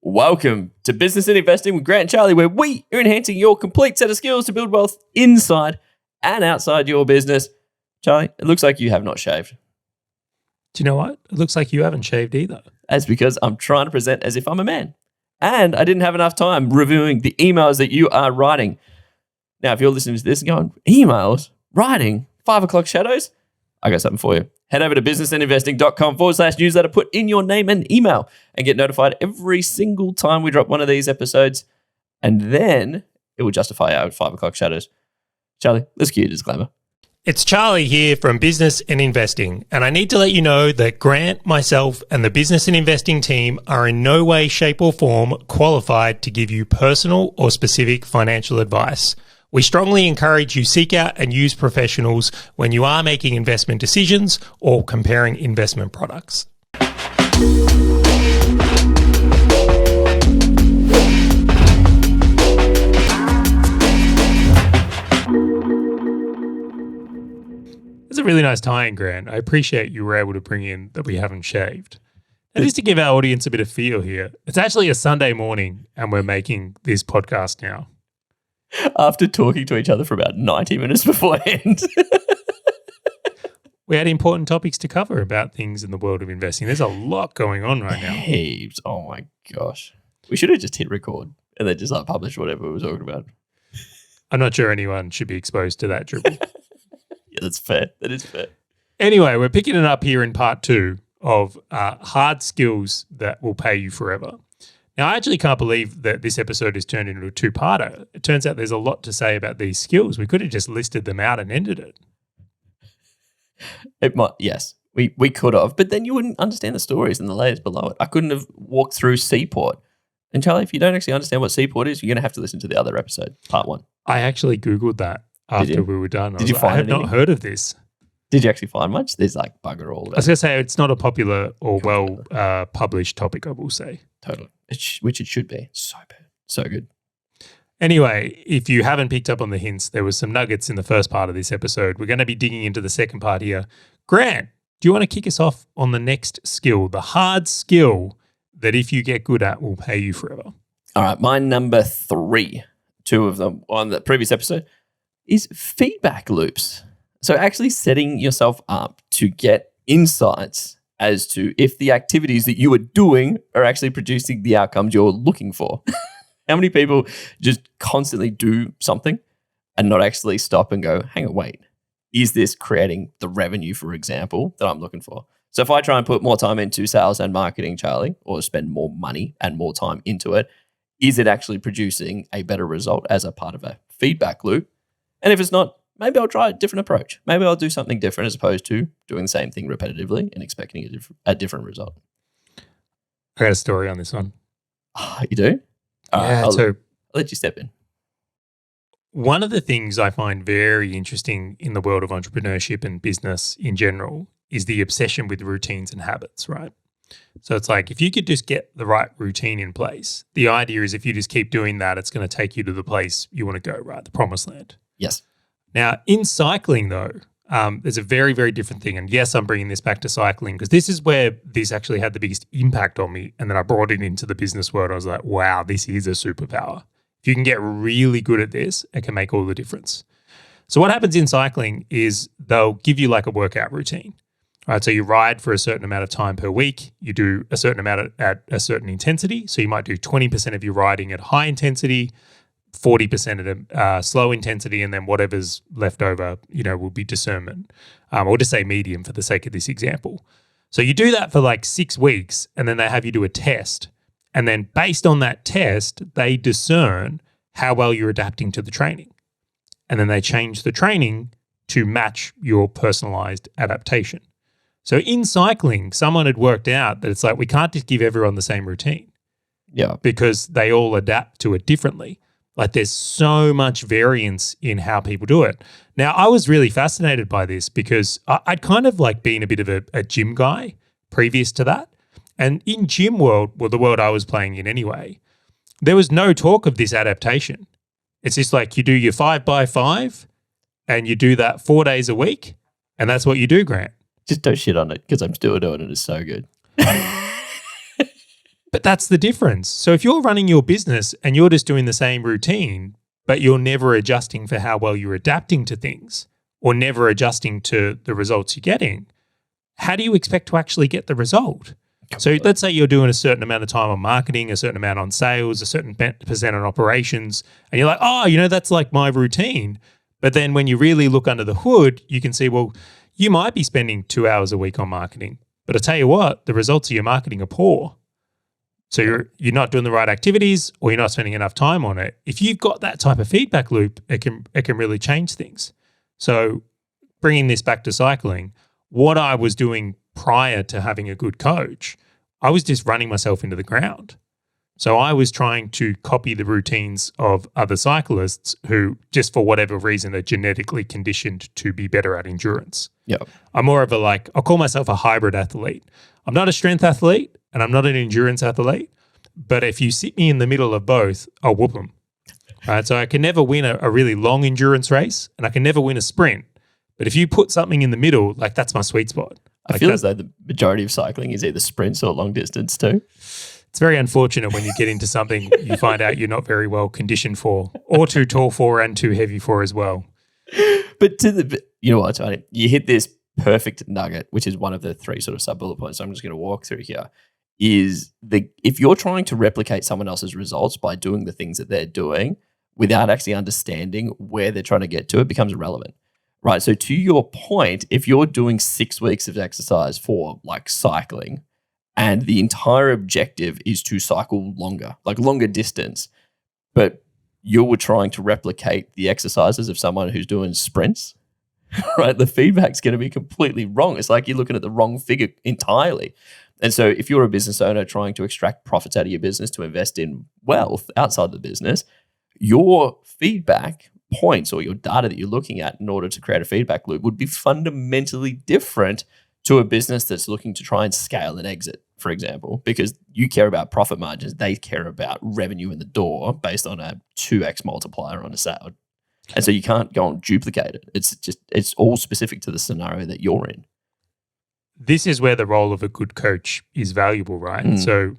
Welcome to Business and Investing with Grant and Charley, where we are enhancing your complete set of skills to build wealth inside and outside your business. Charley, it looks like you have not shaved. Do you know what? It looks like you haven't shaved either. That's because I'm trying to present as if I'm a man. And I didn't have enough time reviewing the emails that you are writing. Now, if you're listening to this and going, emails, writing, 5 o'clock shadows, I got something for you. Head over to businessandinvesting.com/newsletter, put in your name and email, and get notified every single time we drop one of these episodes. And then it will justify our 5 o'clock shadows. Charley, let's cue your disclaimer. It's Charley here from Business and Investing, and I need to let you know that Grant, myself, and the Business and Investing team are in no way, shape, or form qualified to give you personal or specific financial advice. We strongly encourage you seek out and use professionals when you are making investment decisions or comparing investment products. It's a really nice tie-in, Grant. I appreciate you were able to bring in that we haven't shaved. And just to give our audience a bit of feel here, it's actually a Sunday morning and we're making this podcast now. After talking to each other for about 90 minutes beforehand. We had important topics to cover about things in the world of investing. There's a lot going on right now. Heaps. Oh my gosh. We should have just hit record and then just publish whatever we were talking about. I'm not sure anyone should be exposed to that dribble. Yeah, that's fair. That is fair. Anyway, we're picking it up here in part 2 of hard skills that will pay you forever. Now, I actually can't believe that this episode is turned into a two-parter. It turns out there's a lot to say about these skills. We could have just listed them out and ended it. It might, yes, we could have, but then you wouldn't understand the stories and the layers below it. I couldn't have walked through Seaport. And Charley, if you don't actually understand what Seaport is, you're going to have to listen to the other episode, part 1. I actually Googled that after we were done. Did you find I have not heard of this. Did you actually find much? There's bugger all about it. I was going to say, it's not a popular or well-published topic, I will say. Totally. Which it should be. So bad. So good. Anyway, if you haven't picked up on the hints, there was some nuggets in the first part of this episode. We're going to be digging into the second part here. Grant, do you want to kick us off on the next skill, the hard skill that if you get good at will pay you forever? All right. My number 3, 2 of them on the previous episode, is feedback loops. So actually setting yourself up to get insights as to if the activities that you are doing are actually producing the outcomes you're looking for. How many people just constantly do something and not actually stop and go, hang on, wait, is this creating the revenue, for example, that I'm looking for? So if I try and put more time into sales and marketing, Charley, or spend more money and more time into it, is it actually producing a better result as a part of a feedback loop? And if it's not, maybe I'll try a different approach. Maybe I'll do something different as opposed to doing the same thing repetitively and expecting a different result. I got a story on this one. Oh, you do? Yeah, I'll let you step in. One of the things I find very interesting in the world of entrepreneurship and business in general is the obsession with routines and habits, right? So it's like if you could just get the right routine in place, the idea is if you just keep doing that, it's going to take you to the place you want to go, right? The promised land. Yes. Now, in cycling, though, there's a very, very different thing. And yes, I'm bringing this back to cycling because this is where this actually had the biggest impact on me. And then I brought it into the business world. I was like, wow, this is a superpower. If you can get really good at this, it can make all the difference. So what happens in cycling is they'll give you like a workout routine, right? So you ride for a certain amount of time per week. You do a certain amount at a certain intensity. So you might do 20% of your riding at high intensity, 40% at slow intensity, and then whatever's left over, will be discernment. Or just say medium for the sake of this example. So you do that for like 6 weeks, and then they have you do a test. And then based on that test, they discern how well you're adapting to the training. And then they change the training to match your personalized adaptation. So in cycling, someone had worked out that it's like, we can't just give everyone the same routine. Yeah. Because they all adapt to it differently. Like there's so much variance in how people do it. Now, I was really fascinated by this because I'd kind of like been a bit of a gym guy previous to that. And in gym world, well, the world I was playing in anyway, there was no talk of this adaptation. It's just like you do your 5x5 and you do that 4 days a week. And that's what you do, Grant. Just don't shit on it because I'm still doing it. It's so good. But that's the difference. So if you're running your business and you're just doing the same routine, but you're never adjusting for how well you're adapting to things or never adjusting to the results you're getting, how do you expect to actually get the result? So let's say you're doing a certain amount of time on marketing, a certain amount on sales, a certain percent on operations, and you're like, oh, that's like my routine. But then when you really look under the hood, you can see, well, you might be spending 2 hours a week on marketing, but I tell you what, the results of your marketing are poor. So you're not doing the right activities or you're not spending enough time on it. If you've got that type of feedback loop, it can really change things. So bringing this back to cycling, what I was doing prior to having a good coach, I was just running myself into the ground. So I was trying to copy the routines of other cyclists who, just for whatever reason, are genetically conditioned to be better at endurance. Yeah. I'm more of I'll call myself a hybrid athlete. I'm not a strength athlete and I'm not an endurance athlete, but if you sit me in the middle of both, I'll whoop them. Right? So I can never win a really long endurance race and I can never win a sprint. But if you put something in the middle, that's my sweet spot. I feel as though the majority of cycling is either sprints or long distance too. It's very unfortunate when you get into something you find out you're not very well conditioned for, or too tall for and too heavy for as well. But you know what, Tony? You hit this perfect nugget, which is one of the 3 sort of sub-bullet points I'm just going to walk through here, is if you're trying to replicate someone else's results by doing the things that they're doing without actually understanding where they're trying to get to, it becomes irrelevant. Right. So to your point, if you're doing 6 weeks of exercise for cycling and the entire objective is to cycle longer distance, but you were trying to replicate the exercises of someone who's doing sprints, right? The feedback's going to be completely wrong. It's like you're looking at the wrong figure entirely. And so if you're a business owner trying to extract profits out of your business to invest in wealth outside the business, your feedback points or your data that you're looking at in order to create a feedback loop would be fundamentally different to a business that's looking to try and scale and exit, for example, because you care about profit margins. They care about revenue in the door based on a 2x multiplier on a sale. And so you can't go and duplicate it. It's all specific to the scenario that you're in. This is where the role of a good coach is valuable, right? So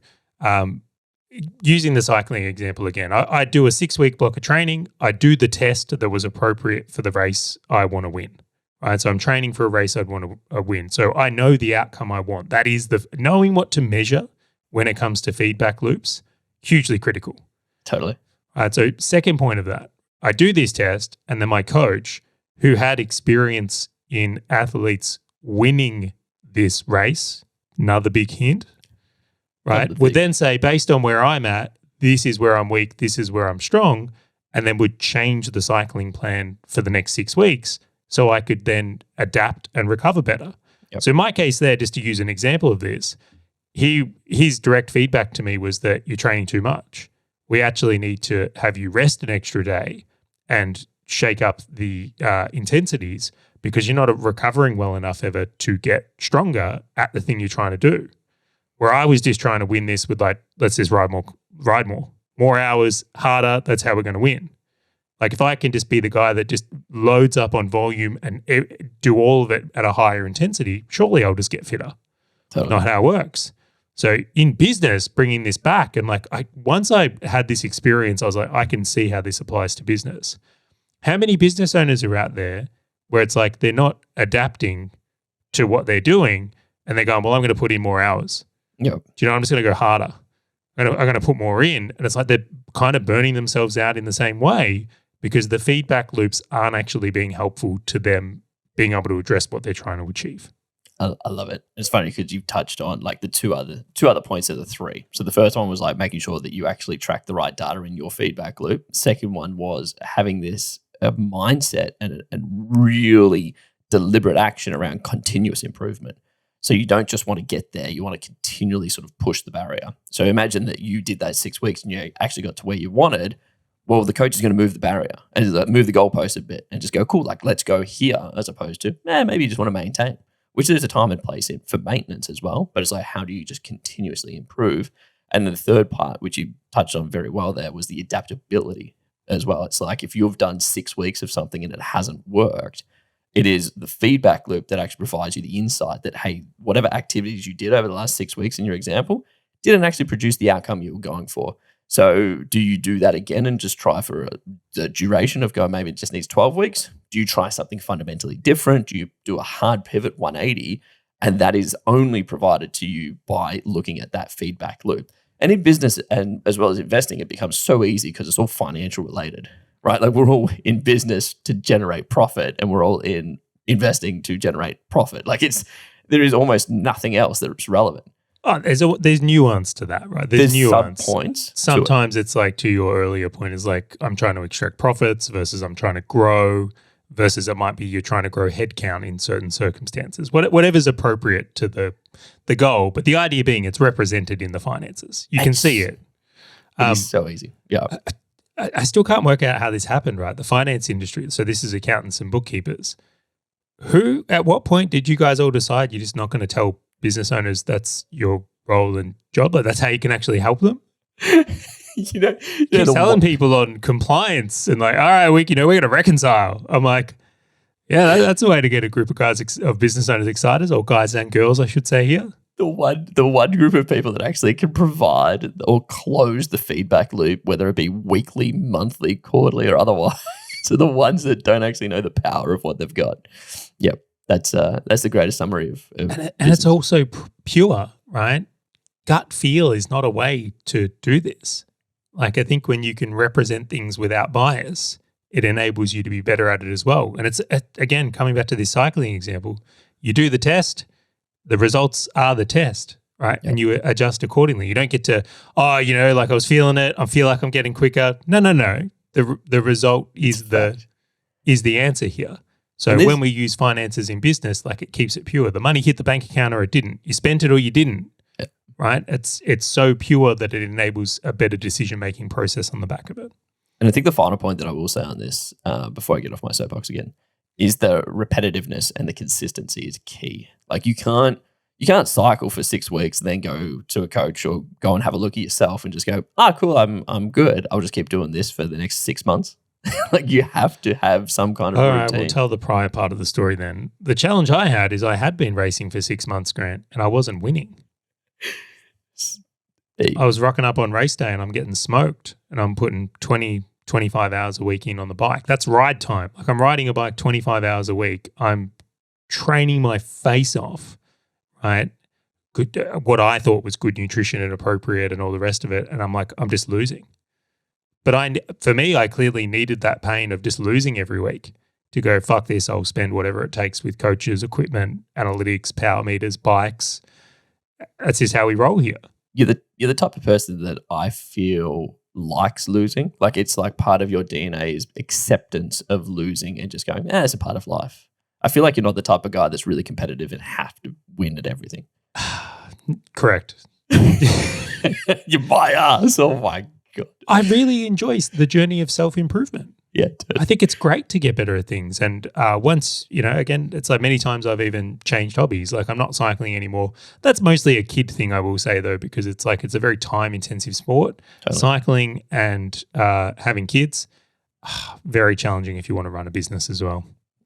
using the cycling example again, I do a 6-week block of training. I do the test that was appropriate for the race I want to win. Right, so I'm training for a race I'd want to win. So I know the outcome I want. That is knowing what to measure when it comes to feedback loops, hugely critical. Totally. All right, so second point of that, I do this test and then my coach, who had experience in athletes winning this race, another big hint, right, would then say, based on where I'm at, this is where I'm weak, this is where I'm strong, and then would change the cycling plan for the next 6 weeks so I could then adapt and recover better. Yep. So in my case there, just to use an example of this, his direct feedback to me was that you're training too much. We actually need to have you rest an extra day and shake up the intensities because you're not recovering well enough ever to get stronger at the thing you're trying to do. Where I was just trying to win this with let's just ride more hours, harder, that's how we're going to win. If I can just be the guy that just loads up on volume and do all of it at a higher intensity, surely I'll just get fitter. Totally. Not how it works. So in business, bringing this back and once I had this experience, I was like, I can see how this applies to business. How many business owners are out there where it's they're not adapting to what they're doing and they're going, well, I'm going to put in more hours. Yep. Do I'm just going to go harder. I'm going to put more in. And it's they're kind of burning themselves out in the same way because the feedback loops aren't actually being helpful to them being able to address what they're trying to achieve. I love it. It's funny because you've touched on the two other points of the 3. So the first one was making sure that you actually track the right data in your feedback loop. Second one was having this mindset and really deliberate action around continuous improvement. So you don't just want to get there, you want to continually sort of push the barrier. So imagine that you did that 6 weeks and you actually got to where you wanted. Well, the coach is going to move the barrier and move the goalpost a bit and just go, cool, let's go here, as opposed to, maybe you just want to maintain, which there's a time and place for maintenance as well. But it's how do you just continuously improve? And then the third part, which you touched on very well there, was the adaptability as well. It's if you've done 6 weeks of something and it hasn't worked, it is the feedback loop that actually provides you the insight that, hey, whatever activities you did over the last 6 weeks in your example didn't actually produce the outcome you were going for. So do you do that again and just try for the duration of go, maybe it just needs 12 weeks? Do you try something fundamentally different? Do you do a hard pivot 180? And that is only provided to you by looking at that feedback loop. And in business and as well as investing, it becomes so easy because it's all financial related, right? Like we're all in business to generate profit and we're all in investing to generate profit. Like there is almost nothing else that's relevant. Oh, there's nuance to that, right? There's nuance. Sub-points. Sometimes it's like, to your earlier point, is like I'm trying to extract profits versus I'm trying to grow versus it might be you're trying to grow headcount in certain circumstances. Whatever's appropriate to the goal, but the idea being it's represented in the finances. You can see it. It's so easy. Yeah. I still can't work out how this happened, right? The finance industry. So this is accountants and bookkeepers. At what point did you guys all decide you're just not going to tell business owners that's your role and job? Like that's how you can actually help them? Keep telling people on compliance and like, all right, we're going to reconcile. I'm like, yeah, that's a way to get a group of guys of business owners excited, or guys and girls, I should say here. The one group of people that actually can provide or close the feedback loop, whether it be weekly, monthly, quarterly, or otherwise, are the ones that don't actually know the power of what they've got. Yep, that's the greatest summary of and it's also pure, right? Gut feel is not a way to do this. Like I think when you can represent things without bias, it enables you to be better at it as well. And it's, again, coming back to this cycling example, you do the test, the results are the test, right? Yep. And you adjust accordingly. You don't get to, like I was feeling it, I feel like I'm getting quicker. No. The result is the answer here. So when we use finances in business, like it keeps it pure. The money hit the bank account or it didn't. You spent it or you didn't. Yep. Right? It's so pure that it enables a better decision-making process on the back of it. And I think the final point that I will say on this, before I get off my soapbox again, is the repetitiveness and the consistency is key. Like you can't cycle for 6 weeks and then go to a coach or go and have a look at yourself and just go, cool, I'm good. I'll just keep doing this for the next 6 months. Like you have to have some kind of routine. All right, we'll tell the prior part of the story then. The challenge I had is I had been racing for 6 months, Grant, and I wasn't winning. I was rocking up on race day and I'm getting smoked and I'm putting 20, 25 hours a week in on the bike. That's ride time. Like I'm riding a bike 25 hours a week. I'm training my face off, right? Good, what I thought was good nutrition and appropriate and all the rest of it. And I'm like, I'm just losing. But for me, I clearly needed that pain of just losing every week to go, fuck this, I'll spend whatever it takes with coaches, equipment, analytics, power meters, bikes. That's just how we roll here. You're the type of person that I feel likes losing. Like it's like part of your DNA is acceptance of losing and just going, it's a part of life. I feel like you're not the type of guy that's really competitive and have to win at everything. Correct. You're my ass. Oh my God. I really enjoy the journey of self-improvement. Yeah. I think it's great to get better at things. And once, again, it's like many times I've even changed hobbies. Like I'm not cycling anymore. That's mostly a kid thing, I will say, though, because it's like it's a very time-intensive sport. Totally. Cycling and having kids, very challenging if you want to run a business as well.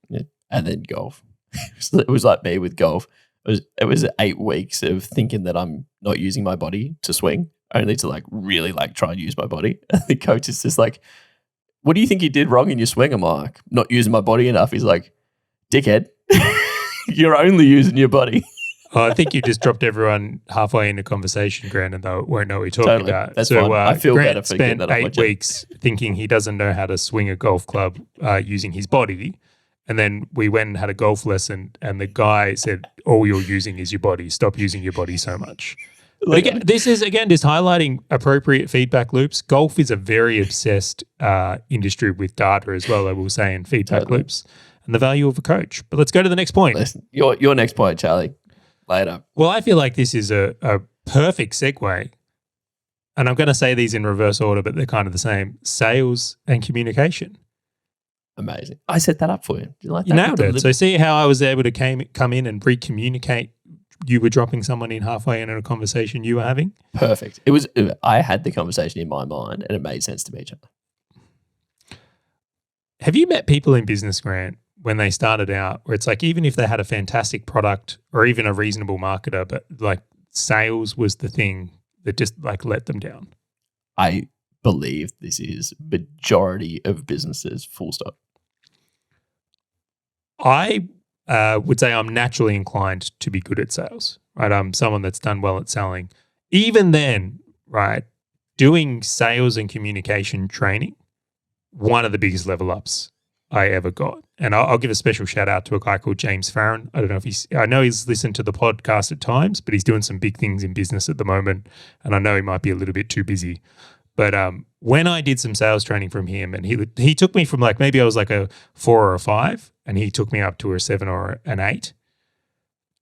Yeah. And then golf. It was like me with golf. It was 8 weeks of thinking that I'm not using my body to swing, only to like really like try and use my body. And the coach is just like, what do you think you did wrong in your swing? I'm like, not using my body enough. He's like, dickhead, you're only using your body. Oh, I think you just dropped everyone halfway into conversation, Grant, and they won't know what you're talking about. That's fine. I feel Grant better for spent that 8 weeks thinking he doesn't know how to swing a golf club using his body. And then we went and had a golf lesson and the guy said, all you're using is your body. Stop using your body so much. But again, this is, just highlighting appropriate feedback loops. Golf is a very obsessed industry with data as well, I will say, and feedback loops and the value of a coach. But let's go to the next point. Listen, your next point, Charlie. Later. Well, I feel like this is a perfect segue. And I'm going to say these in reverse order, but they're kind of the same. Sales and communication. Amazing. I set that up for you. You like that? You nailed it. So see how I was able to come in and re-communicate. You were dropping someone in halfway in a conversation you were having? Perfect. I had the conversation in my mind and it made sense to me, Charlie. Have you met people in business, Grant, when they started out where it's like even if they had a fantastic product or even a reasonable marketer, but like sales was the thing that just like let them down? I believe this is majority of businesses, full stop. I would say I'm naturally inclined to be good at sales, right? I'm someone that's done well at selling. Even then, right, doing sales and communication training, one of the biggest level ups I ever got. And I'll give a special shout out to a guy called James Farron. I don't know if I know he's listened to the podcast at times, but he's doing some big things in business at the moment. And I know he might be a little bit too busy. But when I did some sales training from him, and he took me from like, maybe I was like a 4 or a 5, and he took me up to a 7 or an 8,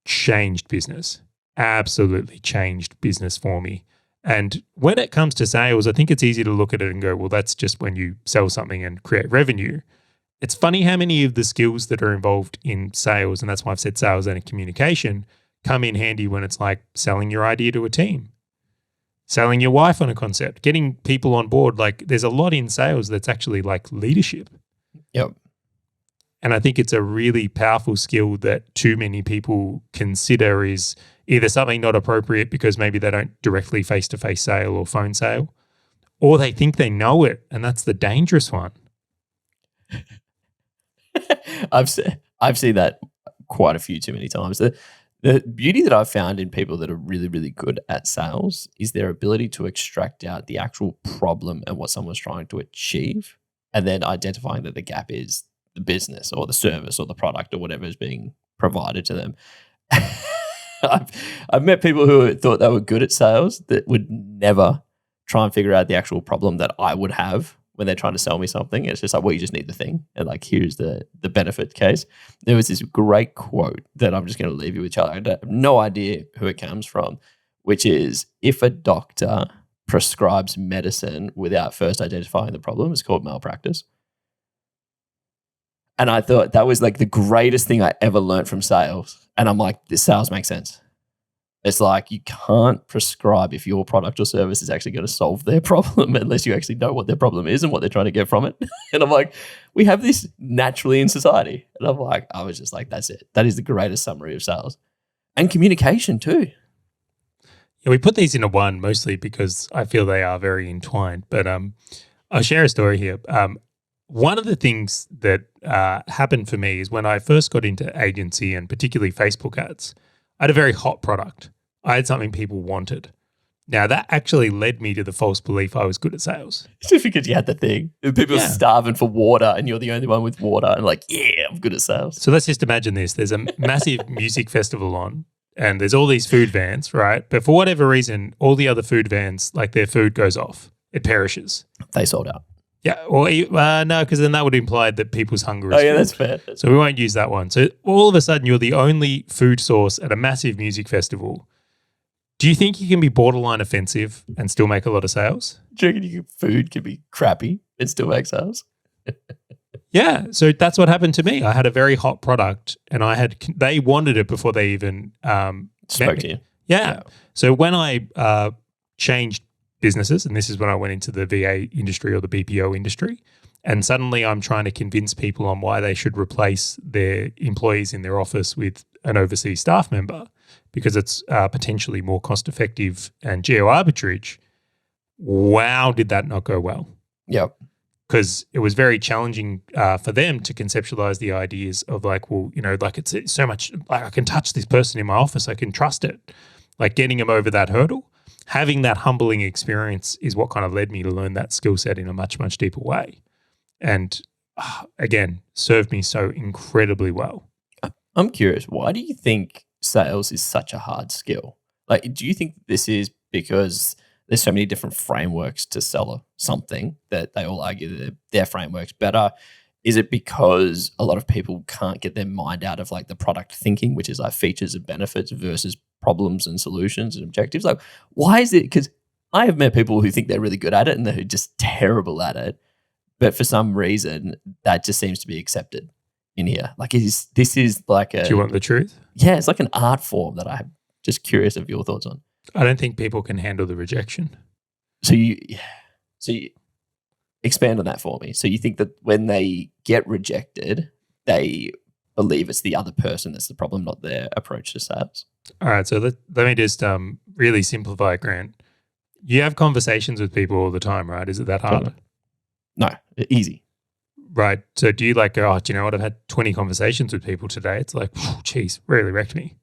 changed business, absolutely changed business for me. And when it comes to sales, I think it's easy to look at it and go, well, that's just when you sell something and create revenue. It's funny how many of the skills that are involved in sales, and that's why I've said sales and communication, come in handy when it's like selling your idea to a team, selling your wife on a concept, getting people on board. Like there's a lot in sales that's actually like leadership. Yep. And I think it's a really powerful skill that too many people consider is either something not appropriate because maybe they don't directly face-to-face sale or phone sale, or they think they know it, and that's the dangerous one. I've seen that quite a few too many times. The beauty that I've found in people that are really, really good at sales is their ability to extract out the actual problem and what someone's trying to achieve, and then identifying that the gap is the business or the service or the product or whatever is being provided to them. I've met people who thought they were good at sales that would never try and figure out the actual problem that I would have when they're trying to sell me something. It's just like, well, you just need the thing. And like, here's the benefit case. There was this great quote that I'm just going to leave you with, Charley. I have no idea who it comes from, which is, if a doctor prescribes medicine without first identifying the problem, it's called malpractice. And I thought that was like the greatest thing I ever learned from sales. And I'm like, this sales makes sense. It's like, you can't prescribe if your product or service is actually going to solve their problem unless you actually know what their problem is and what they're trying to get from it. And I'm like, we have this naturally in society. And I'm like, I was just like, that's it. That is the greatest summary of sales. And communication too. Yeah, we put these into one mostly because I feel they are very entwined. But I'll share a story here. One of the things that happened for me is when I first got into agency and particularly Facebook ads, I had a very hot product. I had something people wanted. Now, that actually led me to the false belief I was good at sales. It's just because you had the thing. People are starving for water and you're the only one with water, and like, yeah, I'm good at sales. So let's just imagine this. There's a massive music festival on, and there's all these food vans, right? But for whatever reason, all the other food vans, like their food goes off. It perishes. They sold out. Yeah, or no, because then that would imply that people's hunger is yeah, food. that's fair. So we won't use that one. So all of a sudden, you're the only food source at a massive music festival. Do you think you can be borderline offensive and still make a lot of sales? Do you reckon food can be crappy and still make sales? Yeah, so that's what happened to me. I had a very hot product, and they wanted it before they even spoke to you. Yeah. So when I changed businesses, and this is when I went into the VA industry or the BPO industry, and suddenly I'm trying to convince people on why they should replace their employees in their office with an overseas staff member because it's potentially more cost effective and geo arbitrage. Wow, did that not go well? Yep. Because it was very challenging for them to conceptualize the ideas of like, well, like it's so much, like I can touch this person in my office, I can trust it. Like getting them over that hurdle. Having that humbling experience is what kind of led me to learn that skill set in a much, much deeper way. And again, served me so incredibly well. I'm curious, why do you think sales is such a hard skill? Like, do you think this is because there's so many different frameworks to sell something that they all argue that their framework's better? Is it because a lot of people can't get their mind out of like the product thinking, which is like features and benefits versus problems and solutions and objectives? Like, why is it? Because I have met people who think they're really good at it and they're just terrible at it. But for some reason, that just seems to be accepted in here. Like, this is like a... Do you want the truth? Yeah, it's like an art form that I'm just curious of your thoughts on. I don't think people can handle the rejection. So you expand on that for me. So you think that when they get rejected, they believe it's the other person that's the problem, not their approach to sales? All right, so let me just really simplify, Grant. You have conversations with people all the time, right? Is it that hard? No, easy. Right. So do you like go, oh, do you know what? I've had 20 conversations with people today. It's like, geez, really wrecked me.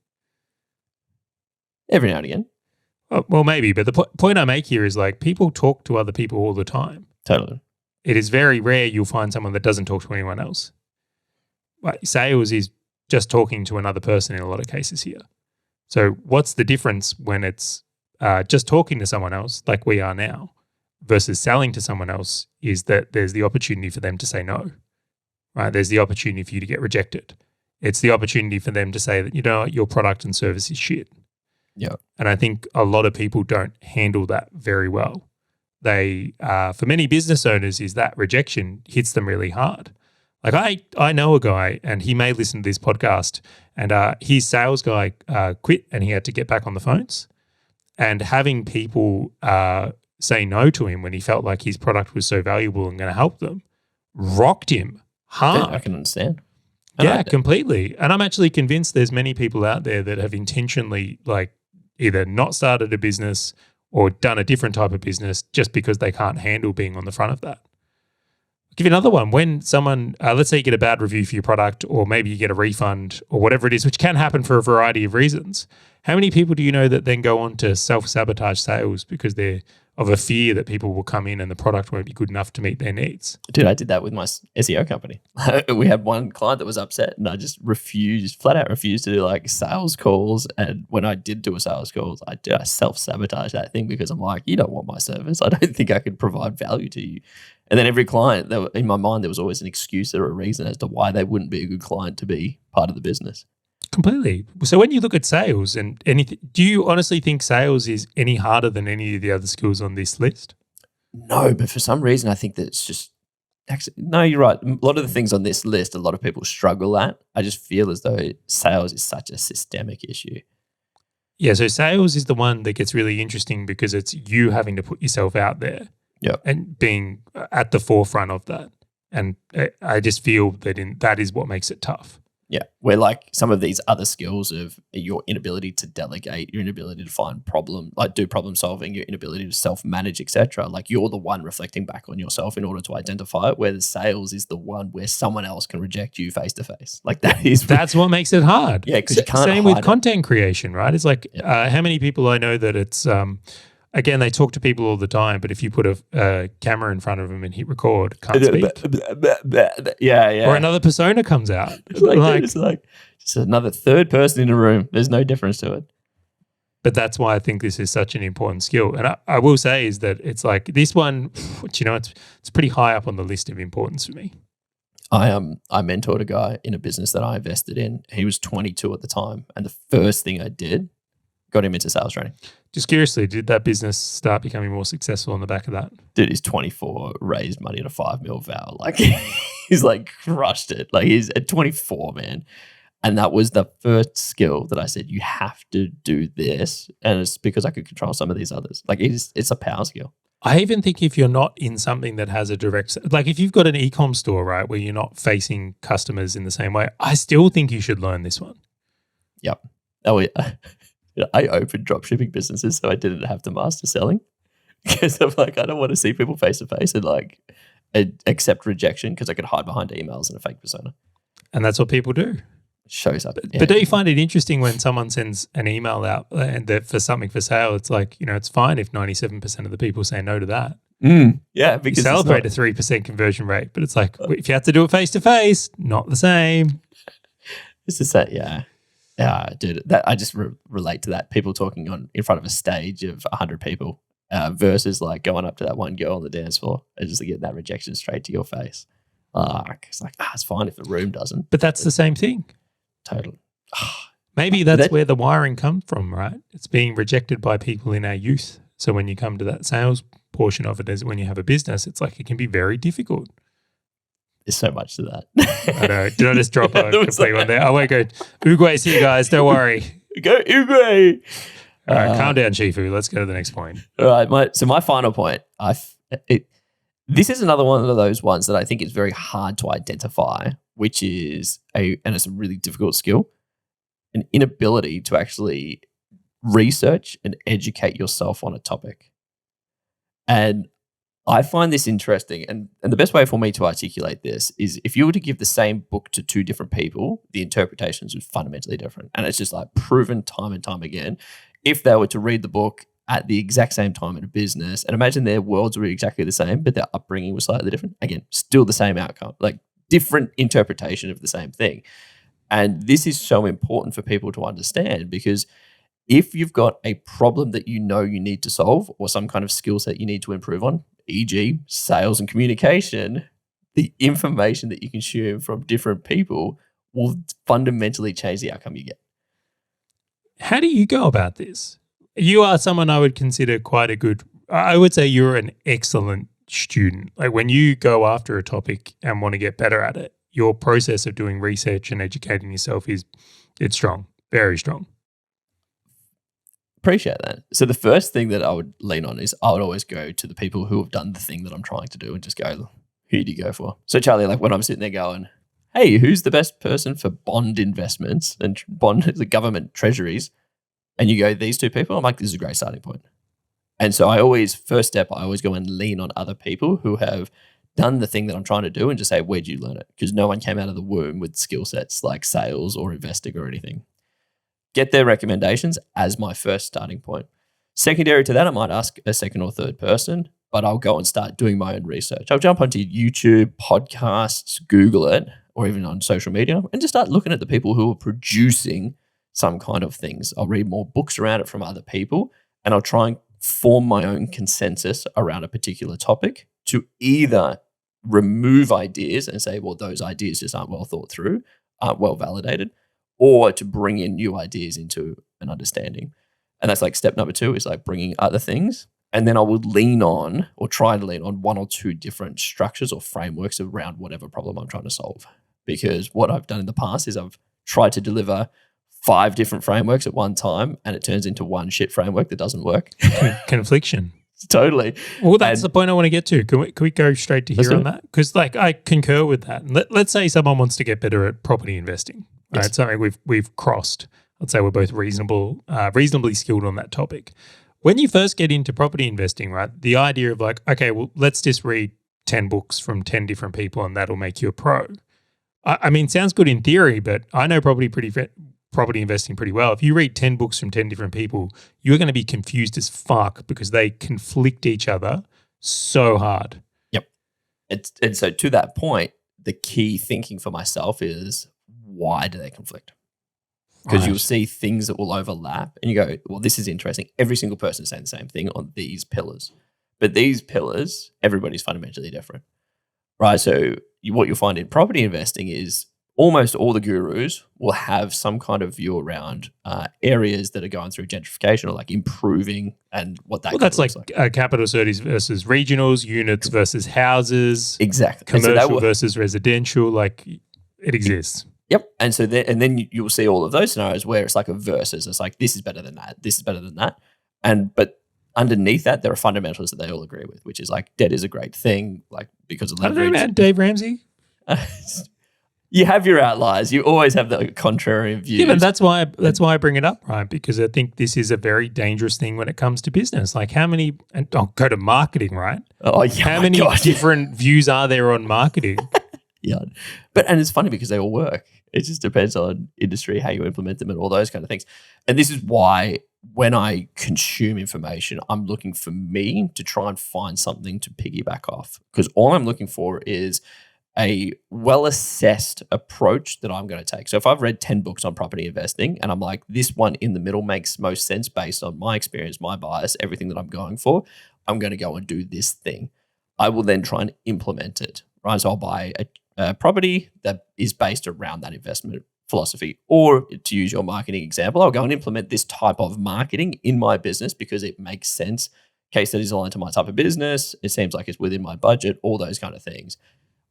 Every now and again. Well, maybe. But the point I make here is like people talk to other people all the time. Totally. It is very rare you'll find someone that doesn't talk to anyone else. Like sales is just talking to another person in a lot of cases here. So what's the difference when it's just talking to someone else like we are now versus selling to someone else is that there's the opportunity for them to say no, right? There's the opportunity for you to get rejected. It's the opportunity for them to say that, you know, your product and service is shit. Yeah. And I think a lot of people don't handle that very well. They, for many business owners, is that rejection hits them really hard. Like I know a guy, and he may listen to this podcast, and his sales guy quit, and he had to get back on the phones. And having people say no to him when he felt like his product was so valuable and going to help them rocked him hard. Yeah, I can understand. Yeah, completely. And I'm actually convinced there's many people out there that have intentionally like either not started a business or done a different type of business just because they can't handle being on the front of that. I'll give you another one. When someone, let's say you get a bad review for your product, or maybe you get a refund or whatever it is, which can happen for a variety of reasons. How many people do you know that then go on to self-sabotage sales because they're of a fear that people will come in and the product won't be good enough to meet their needs? Dude, I did that with my SEO company. We had one client that was upset, and I just flat out refused to do like sales calls. And when I did do a sales call, I self-sabotage that thing because I'm like, you don't want my service. I don't think I could provide value to you. And then every client, in my mind, there was always an excuse or a reason as to why they wouldn't be a good client to be part of the business. Completely. So when you look at sales and anything, do you honestly think sales is any harder than any of the other skills on this list? No, but for some reason, I think that it's just actually, no, you're right. A lot of the things on this list, a lot of people struggle at. I just feel as though sales is such a systemic issue. Yeah, so sales is the one that gets really interesting because it's you having to put yourself out there. Yeah, and being at the forefront of that. And I just feel that that is what makes it tough. Yeah, where like some of these other skills of your inability to delegate, your inability to find do problem solving, your inability to self-manage, etc. Like you're the one reflecting back on yourself in order to identify it, where the sales is the one where someone else can reject you face to face. Like that's what makes it hard. Yeah, because you can't. Same with content creation, right? It's like how many people I know that it's again, they talk to people all the time, but if you put a camera in front of them and hit record, can't speak. Yeah. Or another persona comes out. It's like just another third person in the room. There's no difference to it. But that's why I think this is such an important skill. And I will say is that it's like this one, you know, it's pretty high up on the list of importance for me. I mentored a guy in a business that I invested in. He was 22 at the time. And the first thing I did, got him into sales training. Just curiously, did that business start becoming more successful on the back of that? Dude, he's 24, raised money at a 5 mil val. Like he's like crushed it. Like he's at 24, man. And that was the first skill that I said, you have to do this. And it's because I could control some of these others. Like it's a power skill. I even think if you're not in something that has a direct, like if you've got an e-com store, right, where you're not facing customers in the same way, I still think you should learn this one. Yep. Oh, yeah. I opened dropshipping businesses so I didn't have to master selling because I'm like, I don't want to see people face to face and like accept rejection because I could hide behind emails and a fake persona. And that's what people do. Shows up. But don't you find it interesting when someone sends an email out and for something for sale, it's like, you know, it's fine if 97% of the people say no to that. Yeah, because you celebrate a 3% conversion rate, but it's like, if you have to do it face to face, not the same. It's the same, yeah. Yeah, dude, that I just relate to that. People talking in front of a stage of 100 people versus like going up to that one girl on the dance floor and just getting that rejection straight to your face. It's like, it's fine if the room doesn't. But that's the same thing. Totally. Maybe that's where the wiring comes from, right? It's being rejected by people in our youth. So when you come to that sales portion of it, as when you have a business, it's like it can be very difficult. There's so much to that. I know. Did I just drop a complete one there? I won't go, Uruguay's here, guys. Don't worry. Go Uruguay. All right, calm down, Shifu. Let's go to the next point. All right. My final point, this is another one of those ones that I think is very hard to identify, which is and it's a really difficult skill, an inability to actually research and educate yourself on a topic. And I find this interesting. And the best way for me to articulate this is if you were to give the same book to two different people, the interpretations would fundamentally different. And it's just like proven time and time again. If they were to read the book at the exact same time in a business, and imagine their worlds were exactly the same, but their upbringing was slightly different. Again, still the same outcome, like different interpretation of the same thing. And this is so important for people to understand because if you've got a problem that you know you need to solve or some kind of skill set you need to improve on, e.g. sales and communication, the information that you consume from different people will fundamentally change the outcome you get. How do you go about this? You are someone I would consider quite a good, I would say you're an excellent student. Like when you go after a topic and want to get better at it, your process of doing research and educating yourself it's strong, very strong. Appreciate that. So the first thing that I would lean on is I would always go to the people who have done the thing that I'm trying to do and just go, who do you go for? So Charley, like when I'm sitting there going, hey, who's the best person for bond investments and the government treasuries? And you go, these two people, I'm like, this is a great starting point. And so I always go and lean on other people who have done the thing that I'm trying to do and just say, where'd you learn it? Because no one came out of the womb with skill sets like sales or investing or anything. Get their recommendations as my first starting point. Secondary to that, I might ask a second or third person, but I'll go and start doing my own research. I'll jump onto YouTube, podcasts, Google it, or even on social media and just start looking at the people who are producing some kind of things. I'll read more books around it from other people and I'll try and form my own consensus around a particular topic to either remove ideas and say, well, those ideas just aren't well thought through, aren't well validated, or to bring in new ideas into an understanding. And that's like step number 2 is like bringing other things. And then I would lean on or try to lean on one or two different structures or frameworks around whatever problem I'm trying to solve. Because what I've done in the past is I've tried to deliver 5 different frameworks at one time and it turns into one shit framework that doesn't work. Confliction. Totally. Well, that's the point I want to get to. Can we go straight to here on that? Because like I concur with that. Let's say someone wants to get better at property investing. Right, yes. Something we've crossed. I'd say we're both reasonably skilled on that topic. When you first get into property investing, right, the idea of like, okay, well, let's just read 10 books from 10 different people and that'll make you a pro. I mean, sounds good in theory, but I know property investing pretty well. If you read 10 books from 10 different people, you're going to be confused as fuck because they conflict each other so hard. Yep. And so to that point, the key thinking for myself is, why do they conflict? Because you'll see things that will overlap and you go, well, this is interesting. Every single person is saying the same thing on these pillars. But these pillars, everybody's fundamentally different, right? So what you'll find in property investing is almost all the gurus will have some kind of view around areas that are going through gentrification or like improving and what that that's like capital cities versus regionals, units versus houses. Exactly. Commercial versus residential, like it exists. Yep. And so then you'll see all of those scenarios where it's like a versus. It's like, this is better than that. This is better than that. But underneath that, there are fundamentals that they all agree with, which is like debt is a great thing, like because of leverage. I don't know about Dave Ramsey. You have your outliers. You always have the contrarian views. Yeah, but that's why I bring it up, right? Because I think this is a very dangerous thing when it comes to business. Like how many, and I'll go to marketing, right? Oh, yeah. How many different views are there on marketing? Yeah. And it's funny because they all work. It just depends on industry, how you implement them and all those kind of things. And this is why when I consume information, I'm looking for me to try and find something to piggyback off. Because all I'm looking for is a well-assessed approach that I'm going to take. So if I've read 10 books on property investing and I'm like, this one in the middle makes most sense based on my experience, my bias, everything that I'm going for, I'm going to go and do this thing. I will then try and implement it, right? So I'll buy a property that is based around that investment philosophy. Or to use your marketing example, I'll go and implement this type of marketing in my business because it makes sense. Case studies aligned to my type of business. It seems like it's within my budget, all those kind of things.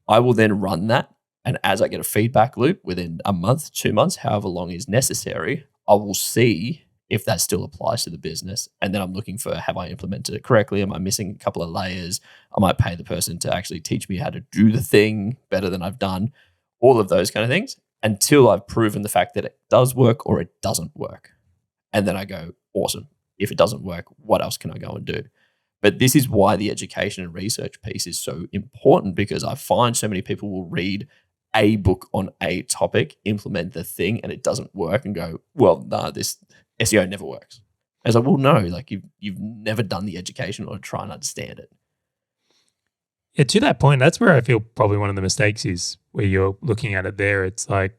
I will then run that. And as I get a feedback loop within a month, 2 months, however long is necessary, I will see if that still applies to the business. And then I'm looking for, have I implemented it correctly? Am I missing a couple of layers? I might pay the person to actually teach me how to do the thing better than I've done. All of those kind of things until I've proven the fact that it does work or it doesn't work. And then I go, awesome. If it doesn't work, what else can I go and do? But this is why the education and research piece is so important, because I find so many people will read a book on a topic, implement the thing, and it doesn't work and go, well, no, this SEO never works. I was like, well, no, like you've never done the education or try and understand it. Yeah, to that point, that's where I feel probably one of the mistakes is where you're looking at it there. It's like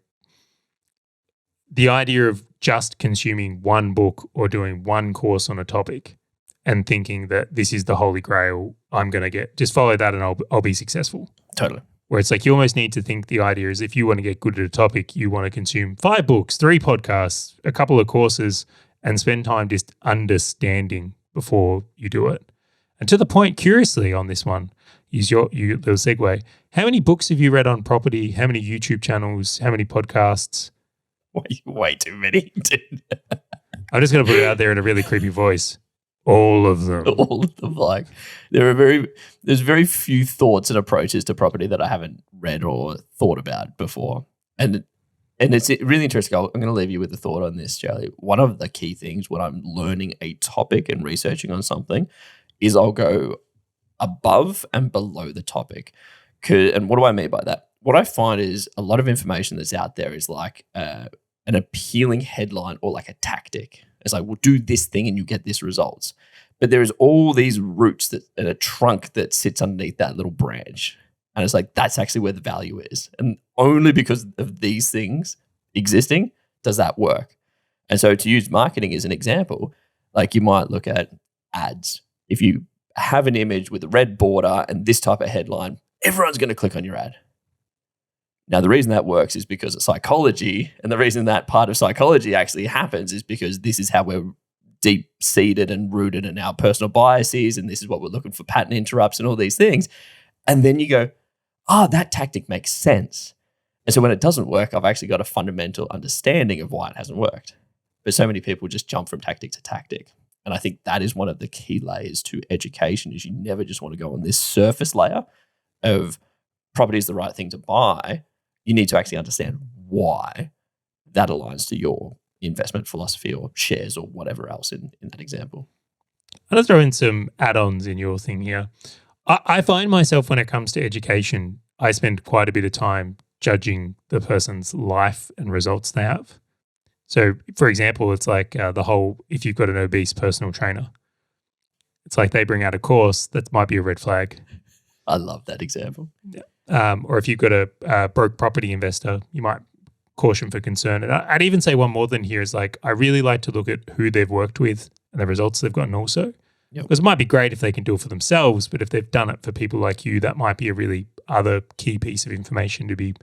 the idea of just consuming one book or doing one course on a topic and thinking that this is the holy grail, I'm going to just follow that and I'll be successful. Totally. Where it's like you almost need to think the idea is if you want to get good at a topic, you want to consume 5 books, 3 podcasts, a couple of courses, and spend time just understanding before you do it. And to the point, curiously on this one, use your little segue. How many books have you read on property? How many YouTube channels? How many podcasts? Way too many, dude. I'm just going to put it out there in a really creepy voice. All of them. All of them. Like there's very few thoughts and approaches to property that I haven't read or thought about before. And it's really interesting. I'm going to leave you with a thought on this, Charley. One of the key things when I'm learning a topic and researching on something is I'll go above and below the topic. And what do I mean by that? What I find is a lot of information that's out there is like an appealing headline or like a tactic. It's like, we'll do this thing and you get this results. But there's all these roots and a trunk that sits underneath that little branch. And it's like, that's actually where the value is. And only because of these things existing does that work. And so to use marketing as an example, like you might look at ads. If you have an image with a red border and this type of headline, everyone's going to click on your ad. Now, the reason that works is because of psychology, and the reason that part of psychology actually happens is because this is how we're deep-seated and rooted in our personal biases, and this is what we're looking for, pattern interrupts and all these things. And then you go, that tactic makes sense. And so when it doesn't work, I've actually got a fundamental understanding of why it hasn't worked. But so many people just jump from tactic to tactic. And I think that is one of the key layers to education, is you never just want to go on this surface layer of property is the right thing to buy. You need to actually understand why that aligns to your investment philosophy or shares or whatever else in that example. I'm going to throw in some add-ons in your thing here. I find myself when it comes to education, I spend quite a bit of time judging the person's life and results they have. So, for example, it's like the whole, if you've got an obese personal trainer, it's like they bring out a course that might be a red flag. I love that example. Yeah. Or if you've got a broke property investor, you might caution for concern. And I'd even say one more than here is like, I really like to look at who they've worked with and the results they've gotten also. Yep. Because it might be great if they can do it for themselves, but if they've done it for people like you, that might be a really other key piece of information to be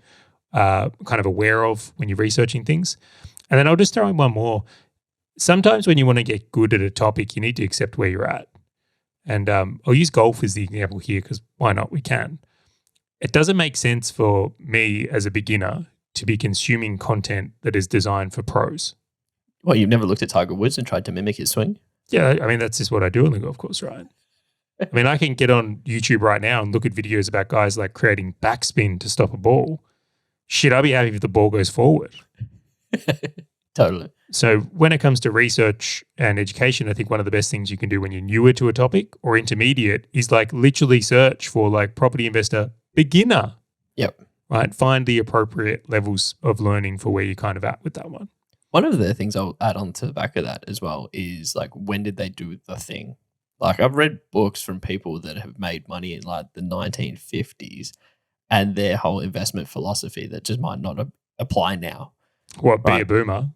kind of aware of when you're researching things. And then I'll just throw in one more. Sometimes when you want to get good at a topic, you need to accept where you're at. And I'll use golf as the example here because why not? We can. It doesn't make sense for me as a beginner to be consuming content that is designed for pros. Well, you've never looked at Tiger Woods and tried to mimic his swing? Yeah, I mean, that's just what I do on the golf course, right? I mean, I can get on YouTube right now and look at videos about guys like creating backspin to stop a ball. Shit, I'd be happy if the ball goes forward. Totally. So when it comes to research and education, I think one of the best things you can do when you're newer to a topic or intermediate is like literally search for like property investor beginner. Yep. Right? Find the appropriate levels of learning for where you're kind of at with that one. One of the things I'll add on to the back of that as well is like, when did they do the thing? Like, I've read books from people that have made money in like the 1950s and their whole investment philosophy that just might not apply now. What, be a boomer?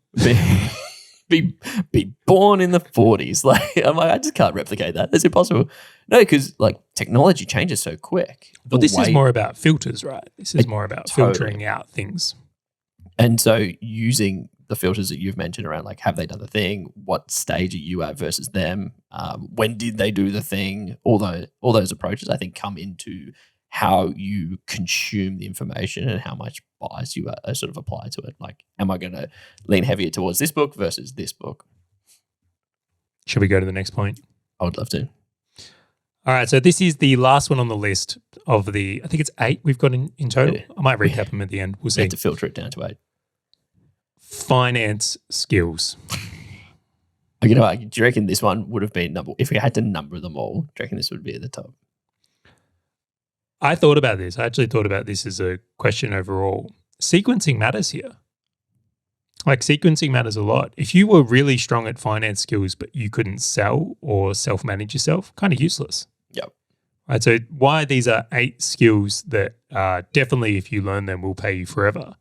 Be born in the 40s. Like, I'm like, I just can't replicate that. That's impossible. No, because like technology changes so quick. Well, this is more about filters, right? This is more about filtering out things. And so using the filters that you've mentioned around like, have they done the thing? What stage are you at versus them? When did they do the thing? All those approaches, I think, come into how you consume the information and how much bias you sort of apply to it. Like, am I going to lean heavier towards this book versus this book? Should we go to the next point? I would love to. All right, so this is the last one on the list of the, I think it's 8 we've got in total. I might recap them at the end. We'll see. You have to filter it down to 8. Finance skills. You know, do you reckon this one would have been number? If we had to number them all, do you reckon this would be at the top? I thought about this. I actually thought about this as a question overall. Sequencing matters here. Like sequencing matters a lot. If you were really strong at finance skills, but you couldn't sell or self-manage yourself, kind of useless. Yep. Right. So why these are 8 skills that definitely, if you learn them, will pay you forever.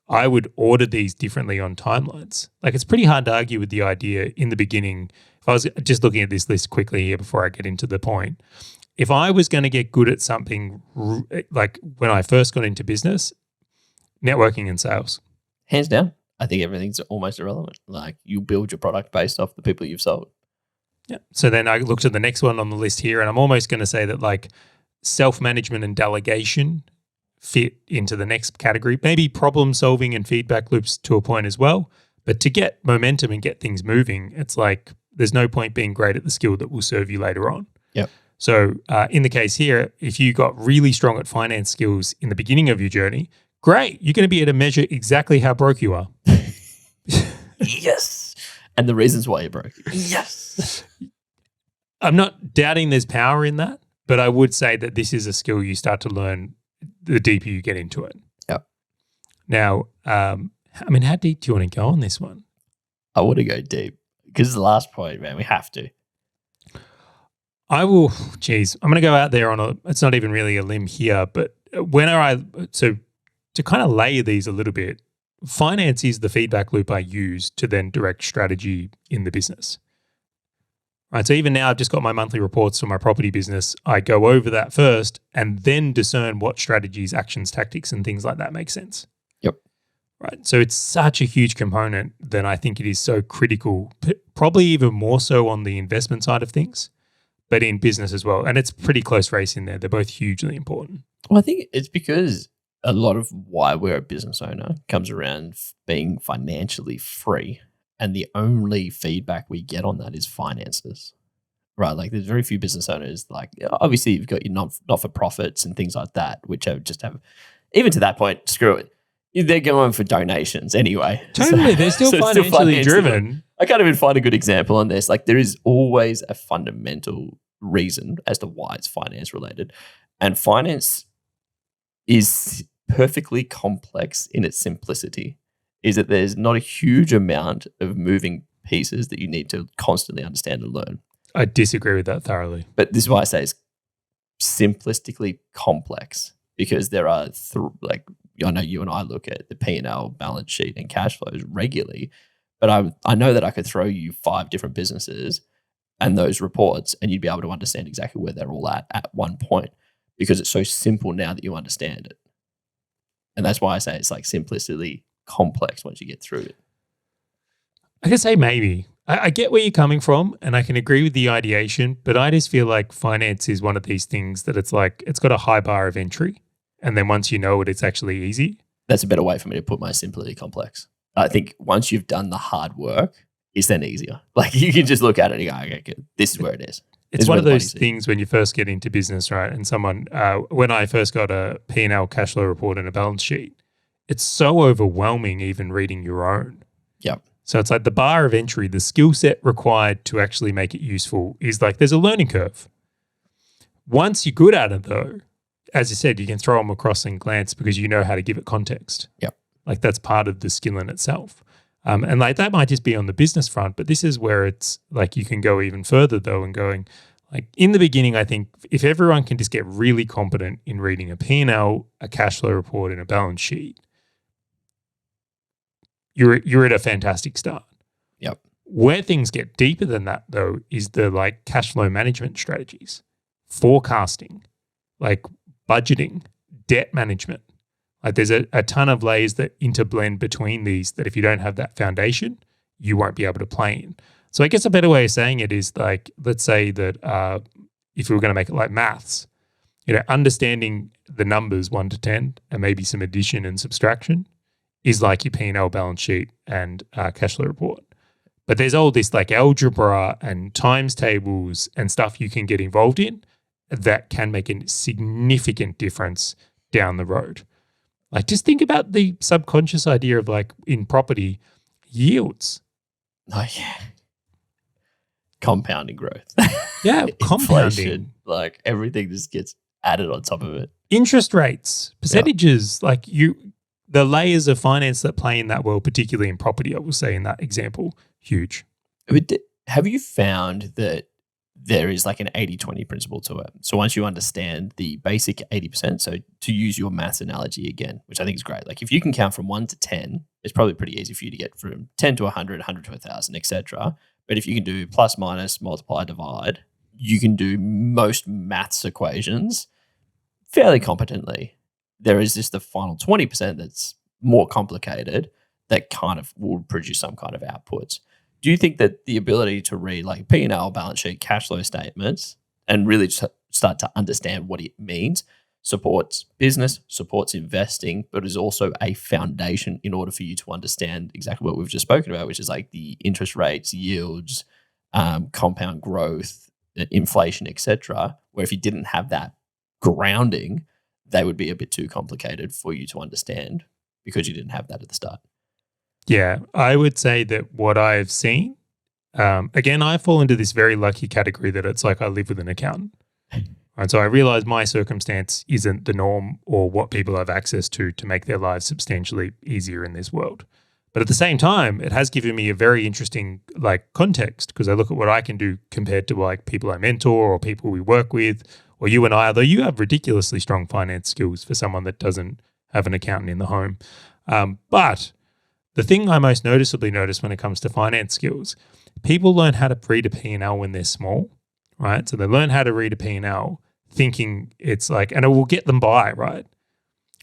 I would order these differently on timelines. Like it's pretty hard to argue with the idea in the beginning. If I was just looking at this list quickly here before I get into the point, if I was going to get good at something, like when I first got into business, networking and sales. Hands down. I think everything's almost irrelevant. Like you build your product based off the people you've sold. Yeah. So then I looked at the next one on the list here, and I'm almost going to say that like self-management and delegation fit into the next category. Maybe problem solving and feedback loops to a point as well. But to get momentum and get things moving, it's like there's no point being great at the skill that will serve you later on. Yep. So in the case here, if you got really strong at finance skills in the beginning of your journey, great. You're going to be able to measure exactly how broke you are. Yes. And the reasons why you're broke. Yes. I'm not doubting there's power in that, but I would say that this is a skill you start to learn the deeper you get into it. Yep. Now, I mean, how deep do you want to go on this one? I want to go deep because the last point, man, we have to. I will, geez, I'm going to go out there on it's not even really a limb here, but so to kind of layer these a little bit, finance is the feedback loop I use to then direct strategy in the business. Right. So even now I've just got my monthly reports for my property business. I go over that first and then discern what strategies, actions, tactics, and things like that make sense. Yep. Right. So it's such a huge component that I think it is so critical, probably even more so on the investment side of things, but in business as well. And it's pretty close race in there. They're both hugely important. Well, I think it's because a lot of why we're a business owner comes around being financially free. And the only feedback we get on that is finances, right? Like there's very few business owners, like obviously you've got your not-for-profits and things like that, which just have, even to that point, screw it. They're going for donations anyway. Totally. They're still financially driven. I can't even find a good example on this. Like there is always a fundamental reason as to why it's finance related. And finance is perfectly complex in its simplicity. Is that there's not a huge amount of moving pieces that you need to constantly understand and learn. I disagree with that thoroughly. But this is why I say it's simplistically complex because there are, I know you and I look at the P&L, balance sheet, and cash flows regularly, but I know that I could throw you 5 different businesses and those reports and you'd be able to understand exactly where they're all at one point because it's so simple now that you understand it. And that's why I say it's like simplicity complex once you get through it. I can say maybe. I get where you're coming from and I can agree with the ideation, but I just feel like finance is one of these things that it's like it's got a high bar of entry and then once you know it, it's actually easy. That's a better way for me to put my simplicity complex. I think once you've done the hard work, it's then easier. Like you can just look at it and go, okay, good. This is where it is. It's one of those things when you first get into business, right? And someone, when I first got a P&L cash flow report and a balance sheet, it's so overwhelming even reading your own. Yep. So it's like the bar of entry, the skill set required to actually make it useful is like there's a learning curve. Once you're good at it though, as you said, you can throw them across and glance because you know how to give it context. Yep. Like that's part of the skill in itself. And like that might just be on the business front, but this is where it's like you can go even further though and going like in the beginning, I think if everyone can just get really competent in reading a P&L, a cash flow report and a balance sheet, you're at a fantastic start. Yep. Where things get deeper than that though is the like cash flow management strategies, forecasting, like budgeting, debt management. Like there's a ton of layers that interblend between these that if you don't have that foundation, you won't be able to play in. So I guess a better way of saying it is like, let's say that if we were going to make it like maths, understanding the numbers 1 to 10 and maybe some addition and subtraction is like your P&L balance sheet and cash flow report. But there's all this like algebra and times tables and stuff you can get involved in that can make a significant difference down the road. Like just think about the subconscious idea of like in property yields. Oh yeah. compounding growth. Yeah, compounding. Inflation, like everything just gets added on top of it. Interest rates, percentages, the layers of finance that play in that world, particularly in property, I will say in that example, huge. But have you found that there is like an 80-20 principle to it? So once you understand the basic 80%, so to use your maths analogy again, which I think is great, like if you can count from 1 to 10, it's probably pretty easy for you to get from 10 to 100, 100 to 1,000, etc. But if you can do plus, minus, multiply, divide, you can do most maths equations fairly competently. There is just the final 20% that's more complicated that kind of will produce some kind of outputs. Do you think that the ability to read like P&L, balance sheet, cash flow statements and really start to understand what it means supports business, supports investing, but is also a foundation in order for you to understand exactly what we've just spoken about, which is like the interest rates, yields, compound growth, inflation, etc. Where if you didn't have that grounding, they would be a bit too complicated for you to understand because you didn't have that at the start. Yeah, I would say that what I've seen, again, I fall into this very lucky category that it's like I live with an accountant. And so I realize my circumstance isn't the norm or what people have access to make their lives substantially easier in this world. But at the same time, it has given me a very interesting like context because I look at what I can do compared to like people I mentor or people we work with or you and I, although you have ridiculously strong finance skills for someone that doesn't have an accountant in the home. But the thing I most noticeably notice when it comes to finance skills, people learn how to read a P&L when they're small, right? So they learn how to read a P&L thinking it's like, and it will get them by, right?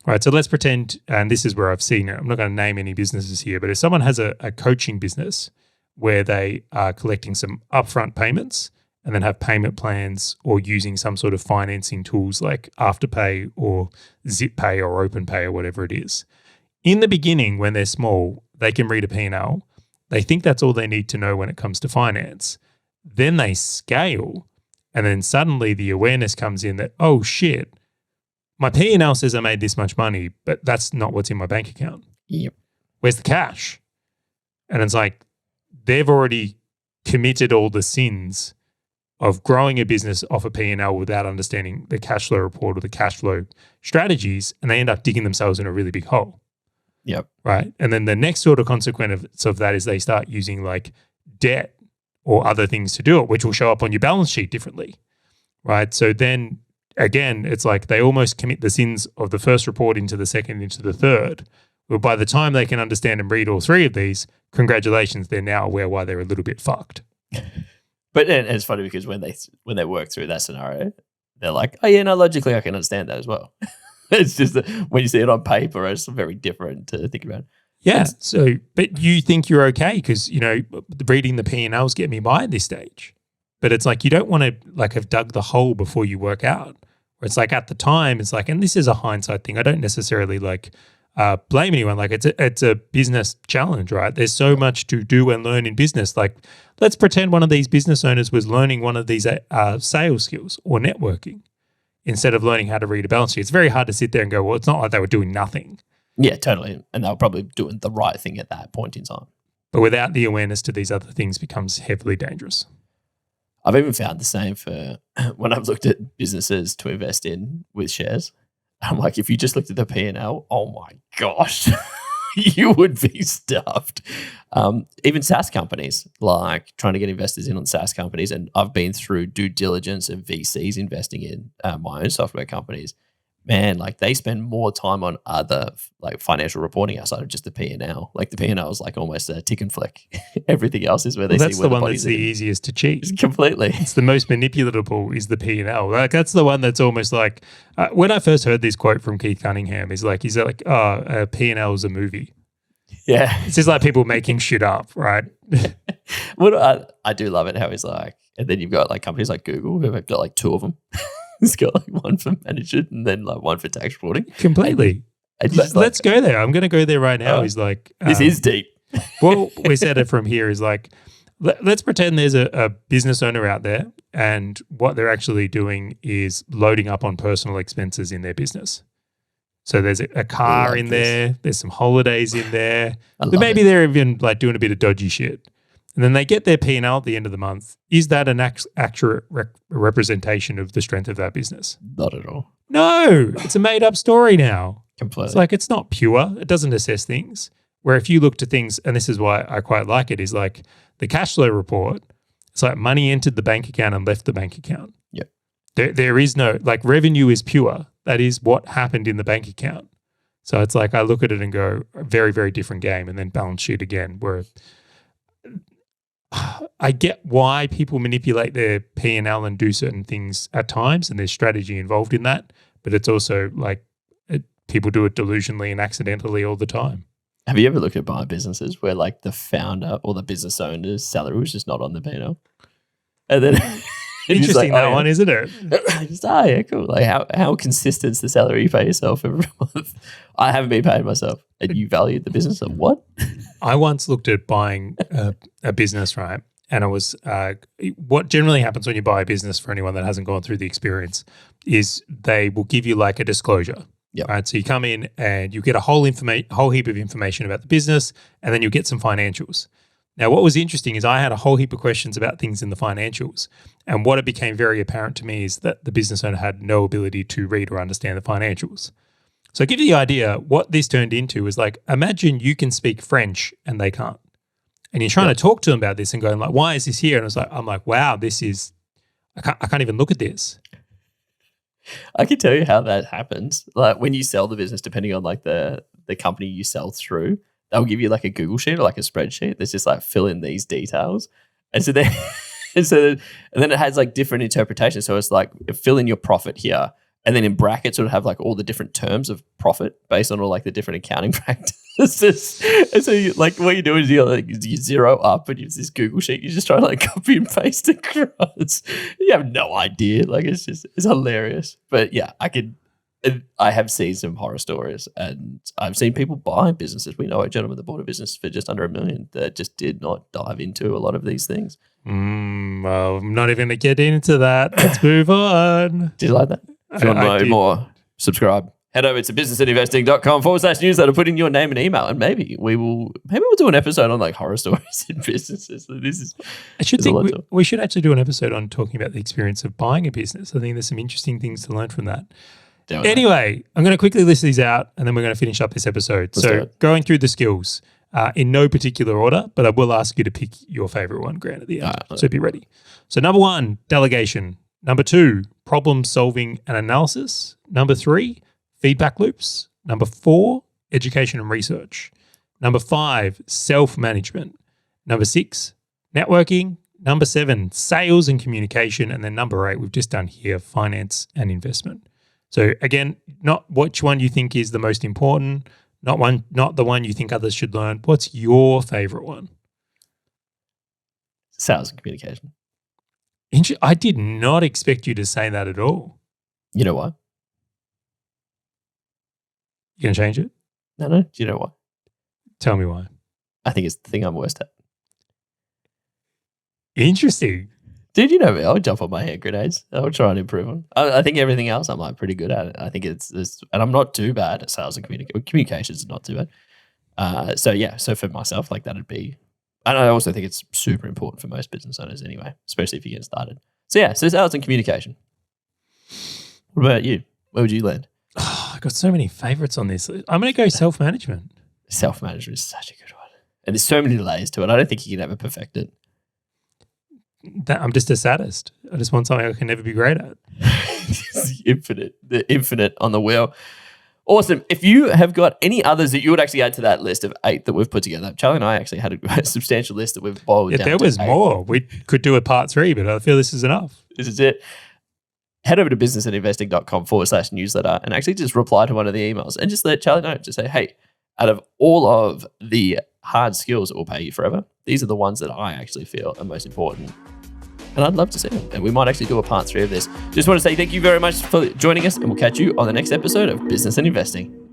Right. So let's pretend, and this is where I've seen it. I'm not going to name any businesses here, but if someone has a coaching business where they are collecting some upfront payments and then have payment plans or using some sort of financing tools like Afterpay or ZipPay or OpenPay or whatever it is. In the beginning, when they're small, they can read a P&L. They think that's all they need to know when it comes to finance. Then they scale, and then suddenly the awareness comes in that, oh shit, my P&L says I made this much money, but that's not what's in my bank account. Yep. Where's the cash? And it's like they've already committed all the sins of growing a business off a P&L without understanding the cash flow report or the cash flow strategies, and they end up digging themselves in a really big hole. Yep. Right. And then the next sort of consequence of that is they start using like debt or other things to do it, which will show up on your balance sheet differently. Right. So then again, it's like they almost commit the sins of the first report into the second, into the third. Well, by the time they can understand and read all three of these, congratulations, they're now aware why they're a little bit fucked. But and it's funny because when they work through that scenario, they're like, oh yeah, no, logically I can understand that as well. It's just that when you see it on paper, it's very different to think about. Yeah. So, but you think you're okay because, you know, reading the P&Ls get me by at this stage. But it's like you don't want to like have dug the hole before you work out. Where it's like at the time, it's like, and this is a hindsight thing. I don't necessarily like blame anyone. Like it's a business challenge, right? There's so much to do and learn in business. Like let's pretend one of these business owners was learning one of these sales skills or networking instead of learning how to read a balance sheet. It's very hard to sit there and go, well, it's not like they were doing nothing. Yeah, totally. And they were probably doing the right thing at that point in time. But without the awareness to these other things becomes heavily dangerous. I've even found the same for when I've looked at businesses to invest in with shares. I'm like, if you just looked at the P&L, oh my gosh, you would be stuffed. Even SaaS companies, like trying to get investors in on SaaS companies. And I've been through due diligence of VCs investing in my own software companies. Man, like they spend more time on other like financial reporting outside of just the P&L. Like the P&L is like almost a tick and flick. Everything else is where they see that's where the the one that's the in. easiest to cheat. Completely. It's the most manipulatable is the P&L. Like that's the one that's almost like when I first heard this quote from Keith Cunningham, he's like, oh, P&L is a movie. Yeah. It's just like people making shit up, right? Well, I do love it how he's like, and then you've got like companies like Google who have got like two of them. It's got like one for management and then like one for tax reporting. Completely. Let's go there. I'm going to go there right now. He's like, this is deep. Well, we said it from here is like, let's pretend there's a business owner out there and what they're actually doing is loading up on personal expenses in their business. So there's a car in there. There's some holidays in there. But maybe they're even like doing a bit of dodgy shit. and then they get their P&L at the end of the month. Is that an accurate representation of the strength of that business? Not at all. No, it's a made-up story now. Completely. It's like it's not pure. It doesn't assess things. Where if you look to things, and this is why I quite like it, is like the cash flow report. It's like money entered the bank account and left the bank account. Yep. There is no, like, revenue is pure. That is what happened in the bank account. So it's like I look at it and go, a very, very different game. And then balance sheet again, where I get why people manipulate their P&L and do certain things at times, and there's strategy involved in that. But it's also like people do it delusionally and accidentally all the time. Have you ever looked at buy businesses where like the founder or the business owner's salary was just not on the P&L? And then interesting that one, isn't it? Just, yeah, cool. Like how consistent is the salary you pay yourself every month? I haven't been paid myself. And you valued the business of what? I once looked at buying a business, right? And it was what generally happens when you buy a business, for anyone that hasn't gone through the experience, is they will give you like a disclosure. Yep. Right. So you come in and you get a whole heap of information about the business, and then you get some financials. Now, what was interesting is I had a whole heap of questions about things in the financials. And what it became very apparent to me is that the business owner had no ability to read or understand the financials. So to give you the idea, what this turned into was like, imagine you can speak French and they can't. And you're trying to talk to them about this and going like, why is this here? And I'm like, wow, this is, I can't even look at this. I can tell you how that happens. Like when you sell the business, depending on like the company you sell through, they'll give you like a Google sheet or like a spreadsheet that's just like fill in these details. And so then, and then it has like different interpretations. So it's like fill in your profit here. And then in brackets, it'll have like all the different terms of profit based on all like the different accounting practices. And so like what you do is you zero up and use this Google sheet. You just try to like copy and paste across. You have no idea. Like it's hilarious. But yeah, I have seen some horror stories, and I've seen people buy businesses. We know a gentleman that bought a business for just under $1 million that just did not dive into a lot of these things. Well, I'm not even going to get into that. Let's move on. Did you like that? If you want to know more, subscribe. Head over to businessinvesting.com/newsletter, put in your name and email, and maybe we'll do an episode on like horror stories in businesses. We should actually do an episode on talking about the experience of buying a business. I think there's some interesting things to learn from that. Anyway, I'm going to quickly list these out, and then we're going to finish up this episode. So going through the skills in no particular order, but I will ask you to pick your favorite one, Grant, at the end. So be ready. So number 1, delegation. Number 2, problem solving and analysis. Number 3, feedback loops. Number 4, education and research. Number 5, self-management. Number 6, networking. Number 7, sales and communication. And then number 8, we've just done here, finance and investment. So again, not which one you think is the most important, not the one you think others should learn. What's your favorite one? Sales and communication. I did not expect you to say that at all. You know why? You going to change it? No. Do you know why? Tell me why. I think it's the thing I'm worst at. Interesting. Dude, you know me. I'll jump on my hand grenades. I'll try and improve them. I think everything else I'm like pretty good at it. I think it's this, and I'm not too bad at sales and communications. Is not too bad. So for myself, like that'd be, and I also think it's super important for most business owners anyway, especially if you get started. So sales and communication. What about you? Where would you land? Oh, I got so many favorites on this. I'm going to go self-management. Self-management is such a good one. And there's so many layers to it. I don't think you can ever perfect it. I'm just a sadist. I just want something I can never be great at. The infinite on the wheel. Awesome. If you have got any others that you would actually add to that list of 8 that we've put together, Charley and I actually had a substantial list that we've boiled down. There was 8 more. We could do a part 3, but I feel this is enough. This is it. Head over to businessinvesting.com/newsletter and actually just reply to one of the emails and just let Charley know. Just say, hey, out of all of the hard skills that will pay you forever, these are the ones that I actually feel are most important. And I'd love to see them. And we might actually do a part 3 of this. Just want to say thank you very much for joining us, and we'll catch you on the next episode of Business and Investing.